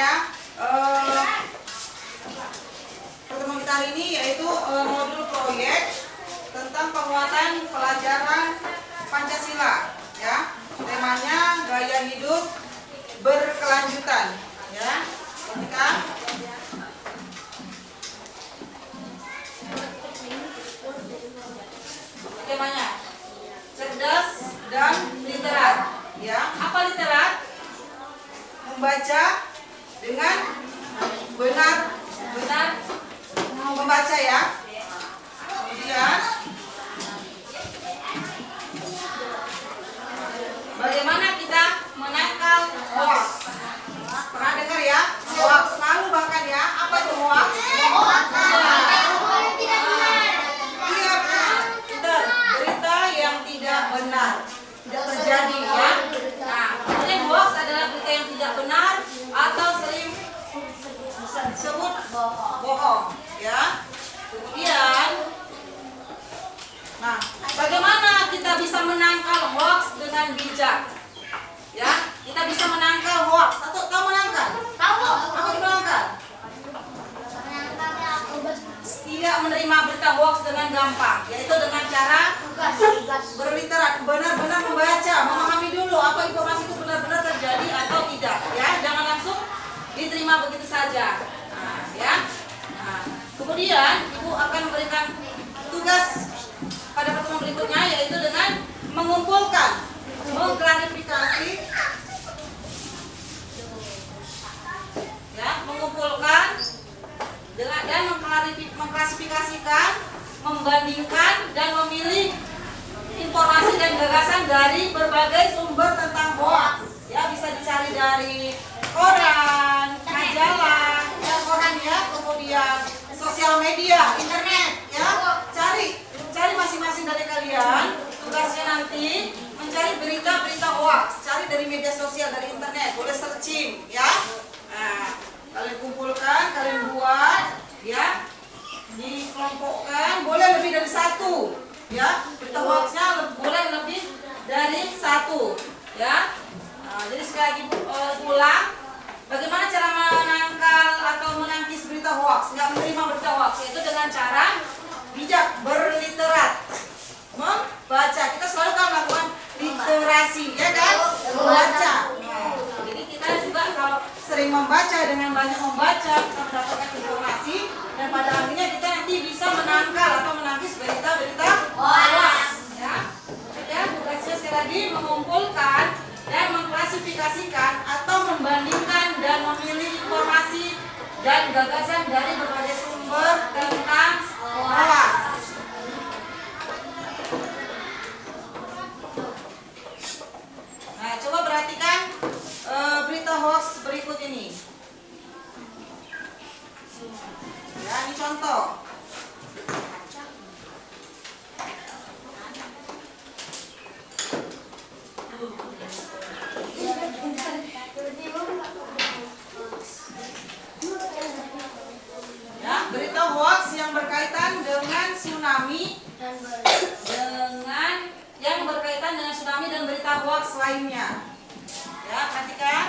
ya. Pertemuan kita hari ini yaitu modul proyek tentang penguatan pelajaran Pancasila ya. Temanya gaya hidup berkelanjutan ya. Kita temanya cerdas dan literat ya. Apa literat? Membaca dengan benar membaca ya. Kemudian bagaimana kita menangkal hoax? Pernah dengar ya? Hoax selalu bahkan ya. Apa itu hoax? Iya benar. Berita yang tidak benar, tidak terjadi ya. Nah, kemudian hoax adalah berita yang tidak benar atau sering disebut bohong ya. Kemudian nah, bagaimana kita bisa menangkal hoax dengan bijak? Ya, kita bisa menangkal hoax. Atau tahu menangkal? Tahu. Apa itu menangkal? Tidak menerima berita hoax dengan gampang, yaitu dengan cara berliterat, benar-benar membaca, memahami dulu apa informasi itu benar-benar terjadi atau tidak. Ya, jangan langsung diterima begitu saja. Nah, ya. Nah, kemudian Ibu akan memberikan tugas pada pertemuan berikutnya, yaitu dengan mengumpulkan, mengklarifikasi, ya, mengumpulkan dan mengklasifikasikan, membandingkan dan memilih informasi dan gagasan dari berbagai sumber tentang hoax. Ya, bisa dicari dari koran, majalah, ya, koran ya, kemudian sosial media, internet, ya. Cari masing-masing dari kalian. Tugasnya nanti mencari berita-berita hoax. Cari dari media sosial, dari internet, boleh searching, ya. Nah, kalian kumpulkan, kalian buat, ya, dikelompokkan, boleh lebih dari satu, ya. Berita hoaxnya boleh lebih dari satu, ya. Nah, jadi sekali lagi ulang, bagaimana cara menangkal atau menangkis berita hoax, nggak menerima berita hoax, yaitu dengan cara bijak, berliterat, membaca. Kita selalu kan melakukan literasi, ya kan? Membaca. Nah, jadi kita juga kalau sering membaca, dengan banyak membaca, kita mendapatkan informasi dan pada akhirnya kita nanti bisa menangkal atau menangkis berita-berita hoax. Ya, ya, tugasnya sekali lagi mengumpulkan dan mengklasifikasikan atau membandingkan dan memilih informasi dan gagasan dari berbagai sumber tentang hoax. Nah, coba perhatikan berita hoax berikut ini. Ya, ini contoh. Ya, berita hoax yang berkaitan dengan tsunami dan berita hoax lainnya. Ya, perhatikan.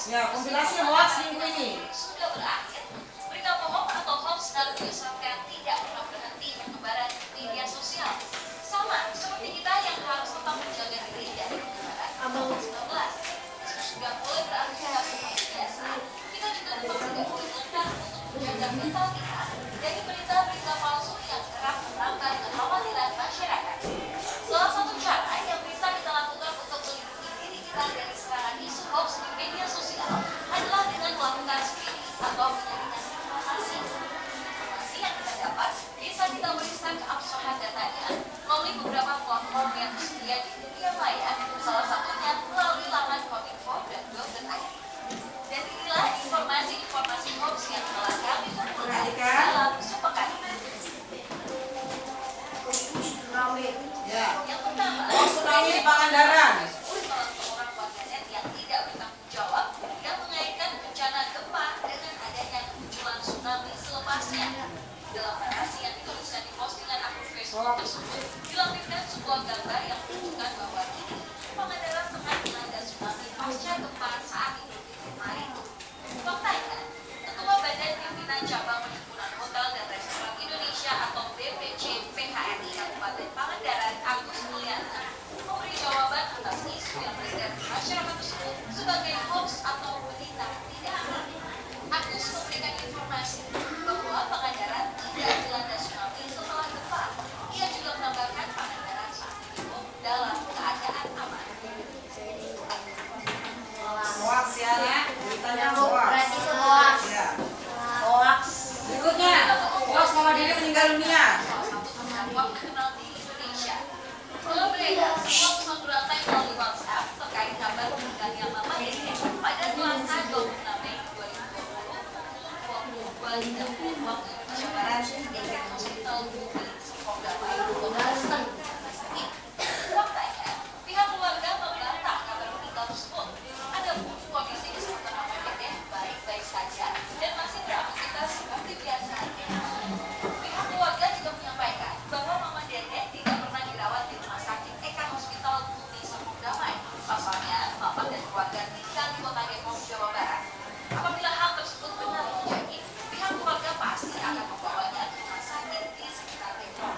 Ya, kompilasi hoax minggu ini sudah berakhir. Berita bohong atau hoax selalu diusahakan tidak pernah berhenti bertebaran di media sosial. Sama seperti kita yang harus tetap menjaga diri dari penyebaran COVID-19. Meski sudah mulai beraktivitas seperti biasa, kita juga tetap tidak boleh lengah untuk menjaga mental kita dari berita-berita palsu yang kerap menambah kekhawatiran masyarakat. Salah satu cara yang bisa kita lakukan untuk melindungi diri kita dari serangan isu hoax di media sosial adalah dengan melakukan screening atau menyaringkan informasi. Informasi yang kita dapat bisa kita periksa keabsahan datanya melalui beberapa platform yang tersedia di dunia maya, salah satunya melalui laman kominfo.go.id. Dan inilah informasi-informasi hoax yang telah kami kumpulkan dalam sepekan. ya. Yang pertama, Tsunami di Pangandaran. salah seorang warganet yang tidak bertanggung jawab yang mengaitkan bencana gempa dengan adanya kemunculan tsunami kepastian. Dalam narasi yang dituliskan di postingan akun Facebook tersebut, dilampirkan sebuah gambar yang menunjukkan bahwa kini Pangandaran tengah dilanda tsunami pasca gempa saat Idul Fitri kemarin. Faktanya, Ketua Badan Pimpinan Cabang Perhimpunan Hotel dan Restoran Indonesia atau BPC PHRI Kabupaten Pangandaran, Agus Mulyana, memberi jawaban atas isu yang beredar di masyarakat tersebut sebagai hoax atau berita tidak benar. Agus memberikan informasi bahwa Pangandaran tidak dilanda tsunami setelah gempa. Ia juga menambahkan Pangandaran saat ini dalam keadaan aman. Hoax ya, beritanya hoax. Ya. Berikutnya, hoax Mama Dede meninggal dunia. Salah satu terdakwa terkenal di Indonesia. Belum beredar sebuah pesan berantai melalui WhatsApp terkait kabar meninggalnya Mama Dede pada Selasa 26 Mei 2020 waktu Indonesia Barat di Hospital Bumi Serpong Damai, Kota Sakit. Faktanya, pihak keluarga membantah kabar meninggal tersebut. Adapun kondisi kesehatan Mama Dede baik-baik saja dan masih beraktivitas seperti biasa. Pihak keluarga juga menyampaikan bahwa Mama Dede tidak pernah dirawat di Rumah Sakit Eka Hospital Bumi Serpong Damai. Pasalnya, Mama dan keluarga tinggal di Kota Depok, Jawa Barat. Apabila hal tersebut benar terjadi, pihak keluarga pasti akan membawanya ke rumah sakit di sekitar Depok.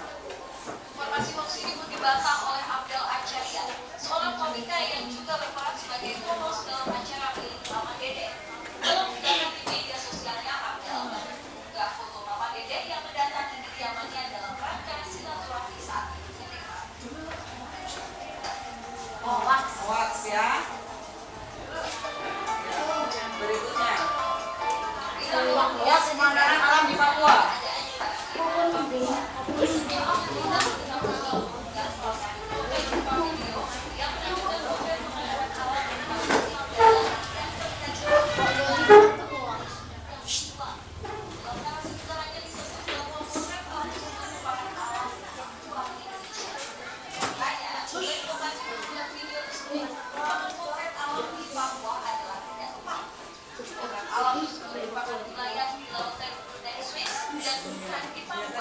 Informasi hoax ini pun dibantah oleh Abdel Acharia, seorang komika yang juga berperan sebagai co-host dalam acara milik Mama Dede. Dalam unggahan di media sosialnya, Abdel mengunggah foto Mama Dede yang mendatangi kediamannya dalam rangka silaturahmi saat Idul Fitri. Hoax ya. Berikutnya, hoax pemandangan alam di Papua.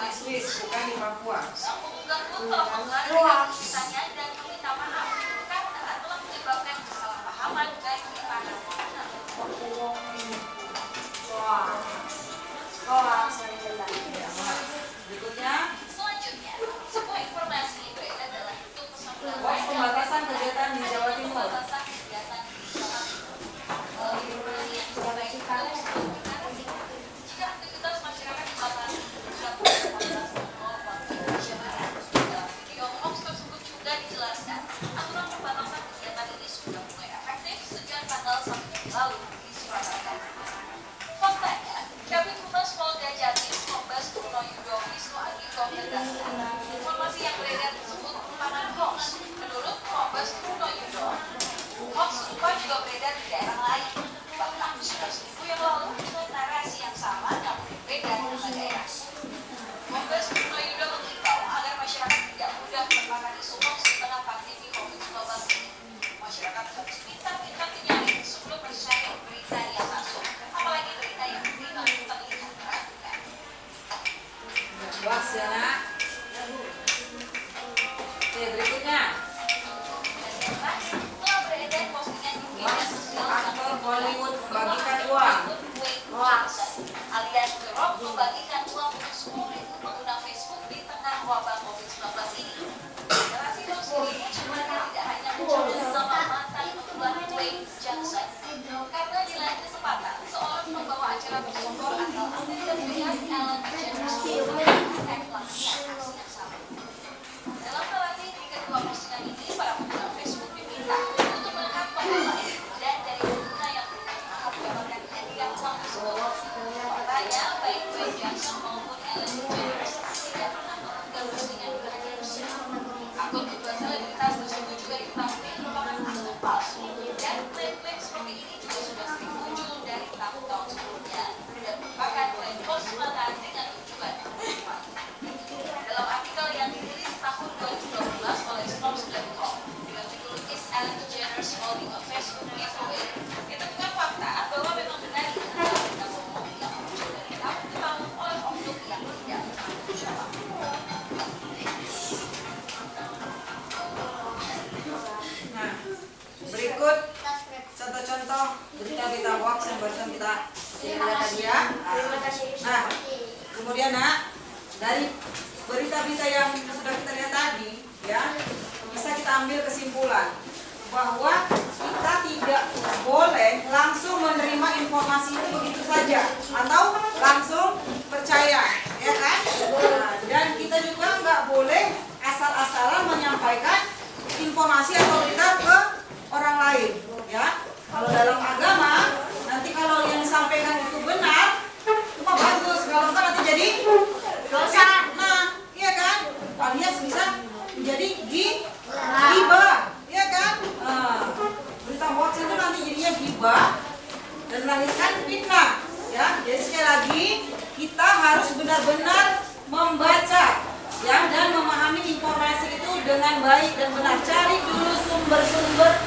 Swiss, bukan di Papua. Sang pengunggah pun telah menggelar ceritanya dan meminta maaf karena telah menyebabkan kesalahpahaman bagi para pengguna. Berikutnya, Selanjutnya, sebuah informasi beredar dalam bentuk pesan hoax berantai pembatasan kegiatan di Jawa Timur. pembatasan kegiatan di Jawa Timur. Informasi yang disampaikan jika aktivitas masyarakat dibatasi hingga pukul 14.00 waktu Indonesia Barat. Dalam video hoax tersebut juga dijelaskan aturan pembatasan kegiatan ini sudah mulai efektif sejak tanggal 1 Juli lalu di Surabaya. Faktanya, Kabid Humas Polda Jatim Kombes Truno Yudo Wisnu Andiko menegaskan informasi yang beredar tersebut merupakan hoax. Menurut Kombes Truno Yudo, hoax serupa juga beredar di daerah lain. Bahkan sudah seminggu yang lalu dengan narasi yang sama namun berbeda dengan daerah. Kombes Truno Yudo mengimbau agar masyarakat tidak mudah termakan isu hoax di tengah pandemi COVID-19 ini. Masyarakat harus pintar-pintar menyaring sebelum percaya berita yang masuk, apalagi berita yang memang terlihat meragukan. Hoax ya, Nak. Oke, berikutnya, Telah beredar postingan di media sosial aktor Bollywood membagikan uang. alias The Rock membagikan uang untuk 10.000 pengguna Facebook di tengah wabah COVID-19 ini. Narasi hoax ini sebenarnya tidak hanya mencakup nama mantan ketua Dwayne Johnson, karena di lain kesempatan seorang pembawa acara bersyukur asal Amerika Serikat Ellen DeGeneres akan melakukan aksi yang sama. Dalam narasi di kedua postingan ini, para pengguna Facebook diminta untuk menekan tombol like dan dari pengguna yang akan mendapatkan hadiah uang tersebut. Faktanya, baik Dwayne Johnson maupun Ellen DeGeneres tidak pernah mengunggah postingan berhadiah tersebut. Akun kedua selebritas tersebut juga diketahui merupakan akun palsu dan klaim-klaim seperti ini juga sudah sering muncul dari tahun-tahun sebelumnya dan merupakan klaim hoax semata dengan tujuan menyimpan. Dalam artikel yang dirilis tahun 2012 oleh Snopes.com dengan judul Is Ellen DeGeneres Holding a Facebook Giveaway, ditemukan fakta bahwa memang benar itu adalah berita bohong yang muncul dari tahun ke tahun oleh benar-benar membaca ya dan memahami informasi itu dengan baik dan benar. Cari dulu sumber-sumber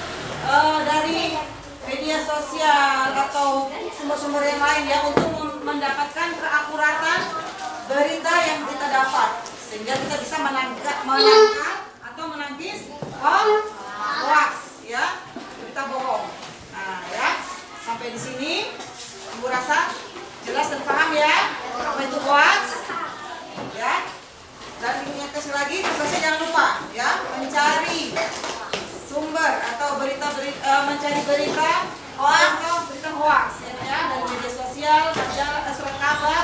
dari media sosial atau sumber-sumber yang lain ya untuk mendapatkan keakuratan berita yang kita dapat sehingga kita bisa menangkap atau menangkis hoax ya, berita bohong. Nah ya, sampai di sini Ibu rasa jelas dan paham ya apa itu hoax ya. Dan diingatkan lagi tugasnya jangan lupa ya mencari sumber atau mencari berita hoax ya dari media sosial, surat kabar